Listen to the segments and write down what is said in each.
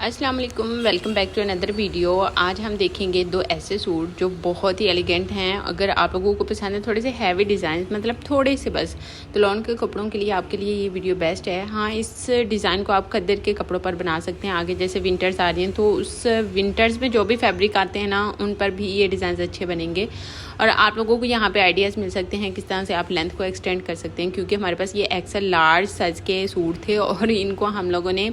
अस्सलाम वालेकुम, welcome back to another video. आज हम देखेंगे दो ऐसे सूट जो बहुत ही एलिगेंट हैं। अगर आप लोगों को पसंद है थोड़े से हैवी डिज़ाइन, मतलब थोड़े से बस, तो लॉन के कपड़ों के लिए आपके लिए ये वीडियो बेस्ट है। हाँ, इस डिज़ाइन को आप खद्दर के कपड़ों पर बना सकते हैं। आगे जैसे विंटर्स आ रही हैं तो उस विंटर्स में जो भी फैब्रिक आते हैं ना, उन पर भी ये डिज़ाइन अच्छे बनेंगे। और आप लोगों को यहाँ पे आइडियाज़ मिल सकते हैं किस तरह से आप लेंथ को एक्सटेंड कर सकते हैं, क्योंकि हमारे पास ये एक्सेल लार्ज साइज़ के सूट थे और इनको हम लोगों ने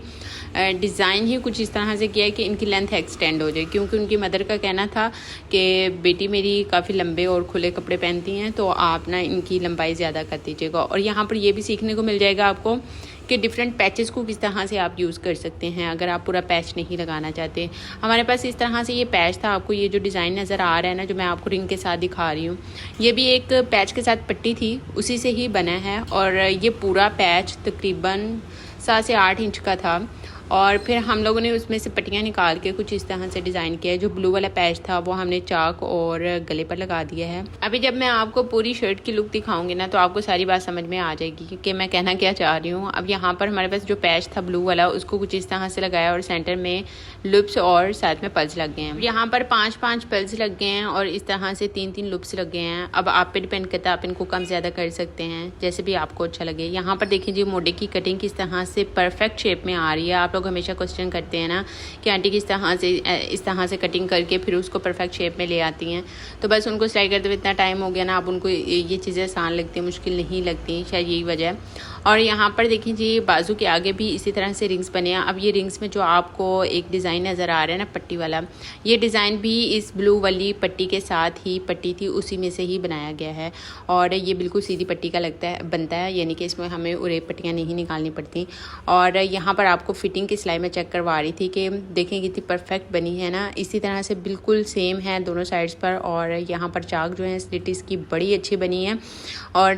डिज़ाइन ही कुछ इस तरह से किया है कि इनकी लेंथ एक्सटेंड हो जाए, क्योंकि उनकी मदर का कहना था कि बेटी मेरी काफ़ी लंबे और खुले कपड़े पहनती हैं, तो आप ना इनकी लंबाई ज़्यादा कर दीजिएगा। और यहाँ पर ये भी सीखने को मिल जाएगा आपको कि डिफरेंट पैचेस को किस तरह से आप यूज़ कर सकते हैं अगर आप पूरा पैच नहीं लगाना चाहते। हमारे पास इस तरह से ये पैच था। आपको ये जो डिज़ाइन नज़र आ रहा है ना, जो मैं आपको रिंग के साथ दिखा रही हूँ, ये भी एक पैच के साथ पट्टी थी, उसी से ही बना है। और ये पूरा पैच तकरीबन 7 से 8 इंच का था। और फिर हम लोगों ने उसमें से पट्टियाँ निकाल के कुछ इस तरह से डिज़ाइन किया है। जो ब्लू वाला पैच था वो हमने चाक और गले पर लगा दिया है। अभी जब मैं आपको पूरी शर्ट की लुक दिखाऊंगी ना, तो आपको सारी बात समझ में आ जाएगी कि मैं कहना क्या चाह रही हूँ। अब यहाँ पर हमारे पास जो पैच था ब्लू वाला, उसको कुछ इस तरह से लगाया और सेंटर में लुप्स और साथ में पल्स लग गए हैं। यहाँ पर 5-5 पल्स लग गए हैं और इस तरह से 3-3 लुप्स लग गए हैं। अब आप पे डिपेंड करता है, आप इनको कम ज़्यादा कर सकते हैं जैसे भी आपको अच्छा लगे। यहाँ पर देखिए जी, मोटे की कटिंग किस तरह से परफेक्ट शेप में आ रही है। आप लोग हमेशा क्वेश्चन करते हैं ना कि आंटी किस तरह से इस तरह से कटिंग करके फिर उसको परफेक्ट शेप में ले आती हैं। तो बस उनको सिलाई करते हुए इतना टाइम हो गया ना, अब उनको ये चीज़ें आसान लगती हैं, मुश्किल नहीं लगती, शायद यही वजह है। और यहाँ पर देखिए जी, बाजू के आगे भी इसी तरह से रिंग्स बने हैं। अब ये रिंग्स में जो आपको एक डिज़ाइन नज़र आ रहा है ना, पट्टी वाला, ये डिज़ाइन भी इस ब्लू वाली पट्टी के साथ ही पट्टी थी, उसी में से ही बनाया गया है। और ये बिल्कुल सीधी पट्टी का बनता है, यानी कि इसमें हमें उरे पट्टियाँ नहीं निकालनी पड़ती। और यहाँ पर आपको फिटिंग की सिलाई में चेक करवा रही थी कि देखें कितनी परफेक्ट बनी है ना, इसी तरह से बिल्कुल सेम है दोनों साइड्स पर। और यहाँ पर चाक जो है स्लिट इसकी बड़ी अच्छी बनी है। और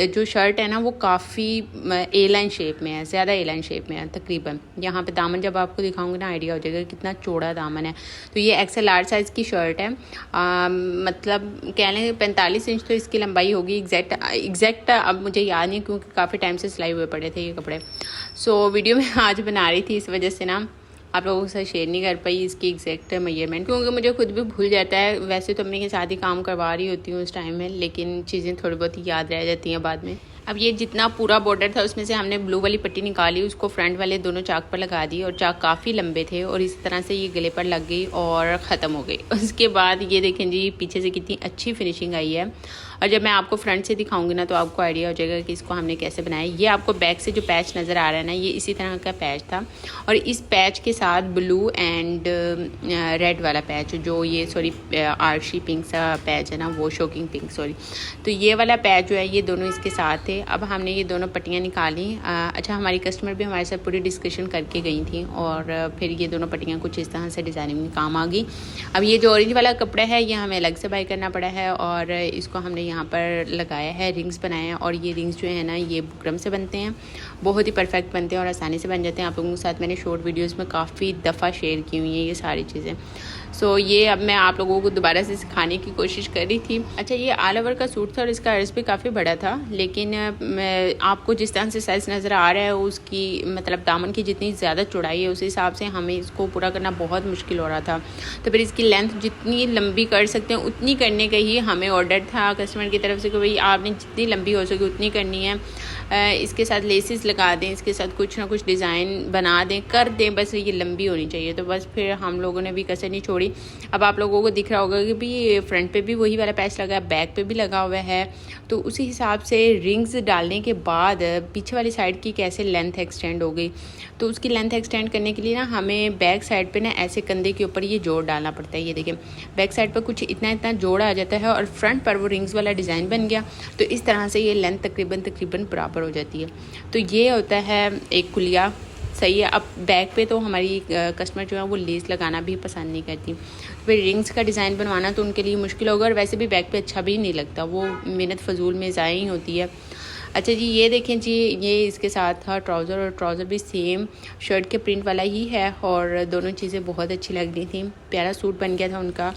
जो शर्ट है ना, वो काफ़ी ए लाइन शेप में है, ज़्यादा ए लाइन शेप में है तकरीबन। यहाँ पे दामन जब आपको दिखाऊंगी ना, आइडिया हो जाएगा कितना चौड़ा दामन है। तो ये एक्सेल लार्ज साइज़ की शर्ट है। मतलब कह लें 45 इंच तो इसकी लंबाई होगी एग्जैक्ट अब मुझे याद नहीं, क्योंकि काफ़ी टाइम से सिलाई हुए पड़े थे ये कपड़े। सो वीडियो में आज बना रही थी, इस वजह से ना आप लोगों के साथ शेयर नहीं कर पाई इसकी एग्जैक्ट मेजरमेंट, क्योंकि मुझे खुद भी भूल जाता है। वैसे तो मम्मी के साथ ही काम करवा रही होती हूँ उस टाइम में, लेकिन चीज़ें थोड़ी बहुत ही याद रह जाती हैं बाद में। अब ये जितना पूरा बॉर्डर था उसमें से हमने ब्लू वाली पट्टी निकाली, उसको फ्रंट वाले दोनों चाक पर लगा दी। और चाक काफ़ी लंबे थे और इस तरह से ये गले पर लग गई और ख़त्म हो गई। उसके बाद ये देखें जी, पीछे से कितनी अच्छी फिनिशिंग आई है। और जब मैं आपको फ्रंट से दिखाऊंगी ना, तो आपको आइडिया हो जाएगा कि इसको हमने कैसे बनाया। ये आपको बैक से जो पैच नज़र आ रहा है ना, ये इसी तरह का पैच था। और इस पैच के साथ ब्लू एंड रेड वाला पैच, जो ये आर्शी पिंक सा पैच है ना, वो शोकिंग पिंक तो ये वाला पैच जो है, ये दोनों इसके साथ थे। अब हमने ये दोनों पट्टियाँ निकाली। अच्छा, हमारी कस्टमर भी हमारे साथ पूरी डिस्कशन करके गई थी और फिर ये दोनों पट्टियाँ कुछ इस तरह से डिज़ाइनिंग में काम आ गई। अब ये जो ऑरेंज वाला कपड़ा है, ये हमें अलग से बाय करना पड़ा है और इसको हमने यहाँ पर लगाया है, रिंग्स बनाए हैं। और ये रिंग्स जो है ना, ये बुकरम से बनते हैं, बहुत ही परफेक्ट बनते हैं और आसानी से बन जाते हैं। आप लोगों के साथ मैंने शॉर्ट वीडियोस में काफ़ी दफ़ा शेयर की हुई हैं ये सारी चीज़ें। सो ये अब मैं आप लोगों को दोबारा से सिखाने की कोशिश कर रही थी। अच्छा, ये ऑल ओवर का सूट था और इसका अर्ज भी काफ़ी बड़ा था, लेकिन आपको जिस तरह से साइज़ नज़र आ रहा है, उसकी मतलब दामन की जितनी ज़्यादा चौड़ाई है, उस हिसाब से हमें इसको पूरा करना बहुत मुश्किल हो रहा था। तो फिर इसकी लेंथ जितनी लंबी कर सकते हैं उतनी करने का ही हमें ऑर्डर था कस्टमर की तरफ से कि भाई आपने जितनी लंबी हो सके उतनी करनी है। इसके साथ लेसेस लगा दें, इसके साथ कुछ ना कुछ डिज़ाइन बना दें, कर दें, बस ये लंबी होनी चाहिए। तो बस फिर हम लोगों ने भी कसर नहीं छोड़ी। अब आप लोगों को दिख रहा होगा कि भी फ्रंट पे भी वही वाला पैच लगा है, बैक पे भी लगा हुआ है। तो उसी हिसाब से रिंग्स डालने के बाद पीछे वाली साइड की कैसे लेंथ एक्सटेंड हो गई, तो उसकी लेंथ एक्सटेंड करने के लिए ना हमें बैक साइड पे ना ऐसे कंधे के ऊपर ये जोड़ डालना पड़ता है। ये देखिए, बैक साइड पर कुछ इतना जोड़ आ जाता है और फ्रंट पर वो रिंग्स वाला डिज़ाइन बन गया। तो इस तरह से ये लेंथ तकरीबन बराबर हो जाती है। तो ये होता है एक कुलिया, सही है। अब बैक पे तो हमारी कस्टमर जो है वो लेस लगाना भी पसंद नहीं करती, फिर रिंग्स का डिज़ाइन बनवाना तो उनके लिए मुश्किल होगा। और वैसे भी बैक पे अच्छा भी नहीं लगता, वो मेहनत फजूल में ज़ाया ही होती है। अच्छा जी, ये देखें जी, ये इसके साथ था ट्राउज़र, और ट्राउज़र भी सेम शर्ट के प्रिंट वाला ही है। और दोनों चीज़ें बहुत अच्छी लग रही थी, प्यारा सूट बन गया था उनका।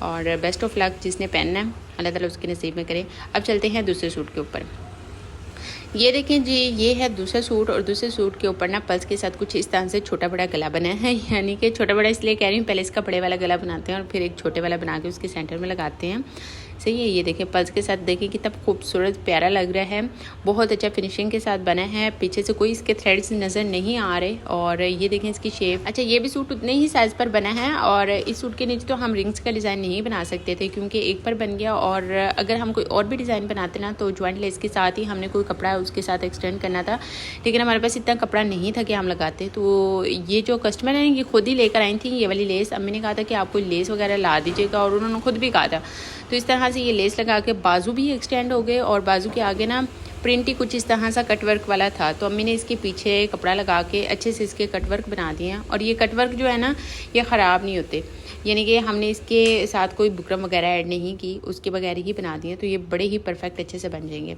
और बेस्ट ऑफ लक जिसने पहनना है, अल्लाह ताला उसके नसीब में करे। अब चलते हैं दूसरे सूट के ऊपर। ये देखें जी, ये है दूसरा सूट और दूसरे सूट के ऊपर ना पल्स के साथ कुछ इस तरह से छोटा बड़ा गला बना है। यानी कि छोटा बड़ा इसलिए कह रही हूँ, पहले इसका बड़े वाला गला बनाते हैं और फिर एक छोटे वाला बना के उसके सेंटर में लगाते हैं। सही है। ये देखें पल्स के साथ, देखिए कितना खूबसूरत प्यारा लग रहा है, बहुत अच्छा फिनिशिंग के साथ बना है। पीछे से कोई इसके थ्रेड्स नज़र नहीं आ रहे। और ये देखें इसकी शेप। अच्छा, ये भी सूट उतने ही साइज़ पर बना है और इस सूट के नीचे तो हम रिंग्स का डिज़ाइन नहीं बना सकते थे क्योंकि एक पर बन गया। और अगर हम कोई और भी डिज़ाइन बनाते ना तो ज्वाइंट लेस के साथ ही हमने कोई कपड़ा उसके साथ एक्सटेंड करना था, लेकिन हमारे पास इतना कपड़ा नहीं था कि हम लगाते। तो ये जो कस्टमर है ये खुद ही लेकर आई थी ये वाली लेस। अम्मी ने कहा था कि आप कोई लेस वगैरह ला दीजिएगा और उन्होंने खुद भी कहा था। तो इस तरह से ये लेस लगा के बाजू भी एक्सटेंड हो गए और बाजू के आगे ना प्रिंट ही कुछ इस तरह सा कटवर्क वाला था। तो अम्मी ने इसके पीछे कपड़ा लगा के अच्छे से इसके कटवर्क बना दिए हैं। और ये कटवर्क जो है ना ये ख़राब नहीं होते, यानी कि हमने इसके साथ कोई बुकरम वगैरह ऐड नहीं की, उसके बगैर ही बना दिए, तो ये बड़े ही परफेक्ट अच्छे से बन जाएंगे।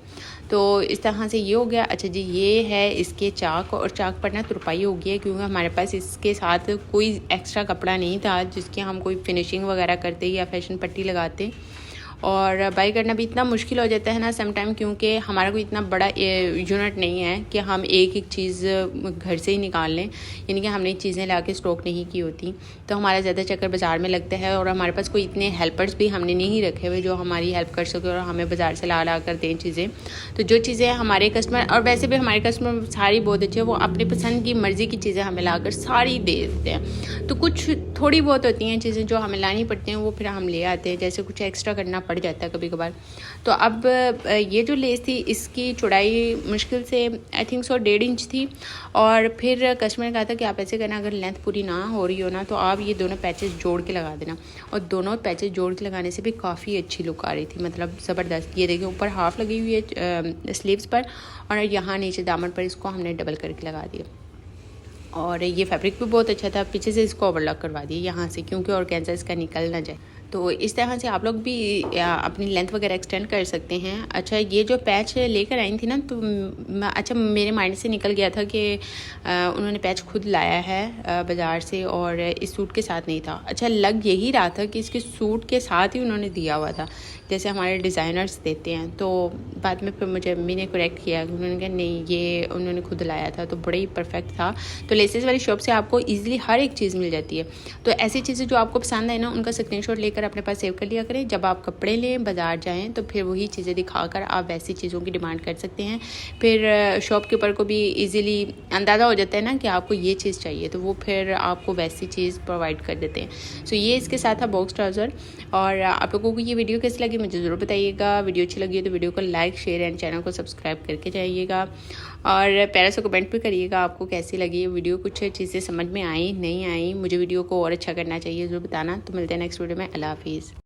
तो इस तरह से ये हो गया। अच्छा जी, ये है इसके चाक और चाक पर ना तुरपाई हो गई है क्योंकि हमारे पास इसके साथ कोई एक्स्ट्रा कपड़ा नहीं था जिसकी हम कोई फिनिशिंग वगैरह करते या फैशन पट्टी लगाते। और बाई करना भी इतना मुश्किल हो जाता है ना सम टाइम, क्योंकि हमारा कोई इतना बड़ा यूनिट नहीं है कि हम एक एक चीज़ घर से ही निकाल लें, यानी कि हमने चीज़ें ला के स्टॉक नहीं की होती। तो हमारा ज़्यादा चक्कर बाज़ार में लगता है और हमारे पास कोई इतने हेल्पर्स भी हमने नहीं रखे हुए जो हमारी हेल्प कर सके और हमें बाज़ार से ला कर दें चीज़ें। तो जो चीज़ें हमारे कस्टमर, और वैसे भी हमारे कस्टमर सारी बहुत अच्छे, वो अपनी पसंद की मर्ज़ी की चीज़ें हमें ला कर सारी दे देते हैं। तो कुछ थोड़ी बहुत होती हैं चीज़ें जो हमें लानी पड़ती हैं, वो फिर हम ले आते हैं, जैसे कुछ एक्स्ट्रा करना पड़ जाता है कभी कभार। तो अब ये जो लेस थी इसकी चौड़ाई मुश्किल से आई थिंक 1.5 इंच थी। और फिर कस्टमर ने कहा था कि आप ऐसे करना, अगर लेंथ पूरी ना हो रही हो ना तो आप ये दोनों पैचेस जोड़ के लगा देना। और दोनों पैचेस जोड़ के लगाने से भी काफ़ी अच्छी लुक आ रही थी, मतलब ज़बरदस्त। ये देखिए ऊपर हाफ लगी हुई है स्लीव्स पर और यहाँ नीचे दामन पर इसको हमने डबल करके लगा दिया। और ये फैब्रिक भी बहुत अच्छा था। पीछे से इसको ओवरलॉक करवा दिया यहाँ से, क्योंकि ऑर्गेन्जा इसका निकल ना जाए। तो इस तरह से आप लोग भी अपनी लेंथ वगैरह एक्सटेंड कर सकते हैं। अच्छा, ये जो पैच लेकर आई थी ना तो अच्छा मेरे माइंड से निकल गया था कि उन्होंने पैच खुद लाया है बाज़ार से और इस सूट के साथ नहीं था। अच्छा, लग यही रहा था कि इसके सूट के साथ ही उन्होंने दिया हुआ था जैसे हमारे डिज़ाइनर्स देते हैं। तो बाद में फिर मुझे अम्मी ने करेक्ट किया, उन्होंने कहा नहीं ये उन्होंने खुद लाया था, तो बड़ा ही परफेक्ट था। तो लेसेस वाली शॉप से आपको ईजिली हर एक चीज़ मिल जाती है। तो ऐसी चीज़ें जो आपको पसंद है ना उनका स्क्रीनशॉट लेकर अपने पास सेव कर लिया करें। जब आप कपड़े लें बाज़ार जाएँ तो फिर वही चीज़ें दिखाकर आप वैसी चीज़ों की डिमांड कर सकते हैं। फिर शॉपकीपर को भी ईजिली अंदाज़ा हो जाता है ना कि आपको ये चीज़ चाहिए, तो वो फिर आपको वैसी चीज़ प्रोवाइड कर देते हैं। सो ये इसके साथ था बॉक्स ट्राउज़र। और आप लोगों को ये वीडियो कैसी लगी मुझे ज़रूर बताइएगा। वीडियो अच्छी लगी है तो वीडियो को लाइक शेयर एंड चैनल को सब्सक्राइब करके जाइएगा और प्यारा सा कमेंट भी करिएगा आपको कैसी लगी वीडियो, कुछ चीज़ें समझ में आई नहीं आई, मुझे वीडियो को और अच्छा करना चाहिए ज़रूर बताना। तो मिलते हैं नेक्स्ट वीडियो में। अल्लाह हाफिज़।